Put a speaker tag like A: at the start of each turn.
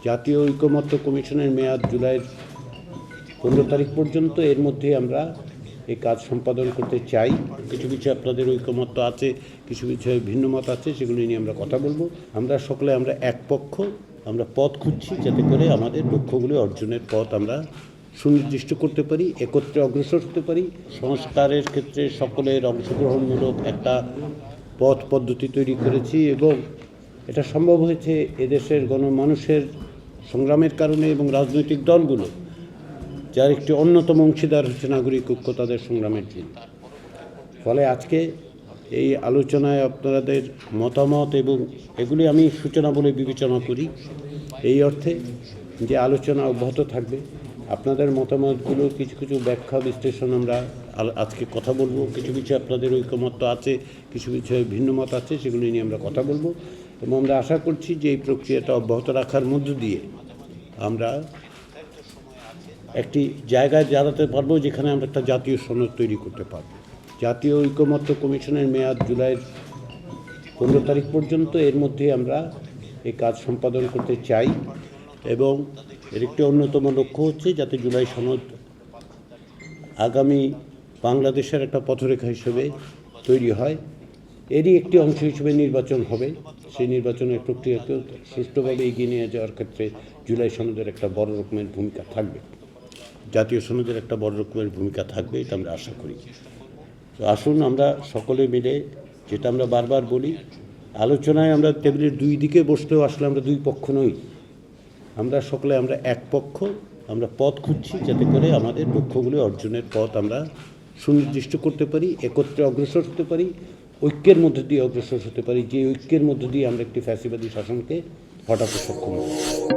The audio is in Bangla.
A: জাতীয় ঐকমত্য কমিশনের মেয়াদ জুলাইয়ের 15 তারিখ পর্যন্ত। এর মধ্যে আমরা এই কাজ সম্পাদন করতে চাই। কিছু বিষয়ে আপনাদের ঐকমত্য আছে, কিছু বিষয়ে ভিন্নমত আছে, সেগুলি নিয়ে আমরা কথা বলবো। আমরা সকলে এক পক্ষ, আমরা পথ খুঁজছি যাতে করে আমাদের লক্ষ্যগুলি অর্জনের পথ আমরা সুনির্দিষ্ট করতে পারি, একত্রে অগ্রসর হতে পারি। সংস্কারের ক্ষেত্রে সকলের অংশগ্রহণমূলক একটা পথ পদ্ধতি তৈরি করেছি এবং এটা সম্ভব হয়েছে এদেশের গণমানুষের সংগ্রামের কারণে এবং রাজনৈতিক দলগুলো যার একটি অন্যতম অংশীদার হচ্ছে নাগরিক ঐক্য তাদের সংগ্রামের জন্য। ফলে আজকে এই আলোচনায় আপনাদের মতামত এবং এগুলি আমি সূচনা বলে বিবেচনা করি, এই অর্থে যে আলোচনা অব্যাহত থাকবে। আপনাদের মতামতগুলো কিছু কিছু ব্যাখ্যা বিশ্লেষণ আমরা আজকে কথা বলবো। কিছু বিষয়ে আপনাদের ঐকমত্য আছে, কিছু বিষয়ে ভিন্নমত আছে, সেগুলি নিয়ে আমরা কথা বলবো এবং আমরা আশা করছি যে এই প্রক্রিয়াটা অব্যাহত রাখার মধ্য দিয়ে আমরা একটি জায়গায় দাঁড়াতে পারবো যেখানে আমরা একটা জাতীয় সনদ তৈরি করতে পারব। জাতীয় ঐকমত্য কমিশনের মেয়াদ জুলাইয়ের 15 তারিখ পর্যন্ত। এর মধ্যে আমরা এই কাজ সম্পাদন করতে চাই এবং এর একটি অন্যতম লক্ষ্য হচ্ছে যাতে জুলাই সনদ আগামী বাংলাদেশের একটা পথরেখা হিসেবে তৈরি হয়। এরই একটি অংশ হিসেবে নির্বাচন হবে। সেই নির্বাচনের প্রক্রিয়াকেও সুষ্ঠুভাবে এগিয়ে নিয়ে যাওয়ার ক্ষেত্রে জুলাই সনদের একটা বড় রকমের ভূমিকা থাকবে, জাতীয় সনদের একটা বড় রকমের ভূমিকা থাকবে, এটা আমরা আশা করি। তো আসুন আমরা সকলে মিলে, যেটা আমরা বারবার বলি, আলোচনায় আমরা টেবিলের দুই দিকে বসলেও আসলে আমরা দুই পক্ষ নই, আমরা সকলে এক পক্ষ, আমরা পথ খুঁজছি যাতে করে আমাদের লক্ষ্যগুলি অর্জনের পথ আমরা সুনির্দিষ্ট করতে পারি, একত্রে অগ্রসর হতে পারি, ঐক্যের মধ্যে দিয়ে অগ্রসর হতে পারি, যে ঐক্যের মধ্য দিয়ে আমরা একটি ফ্যাসিবাদী শাসনকে হটাতে সক্ষম হব।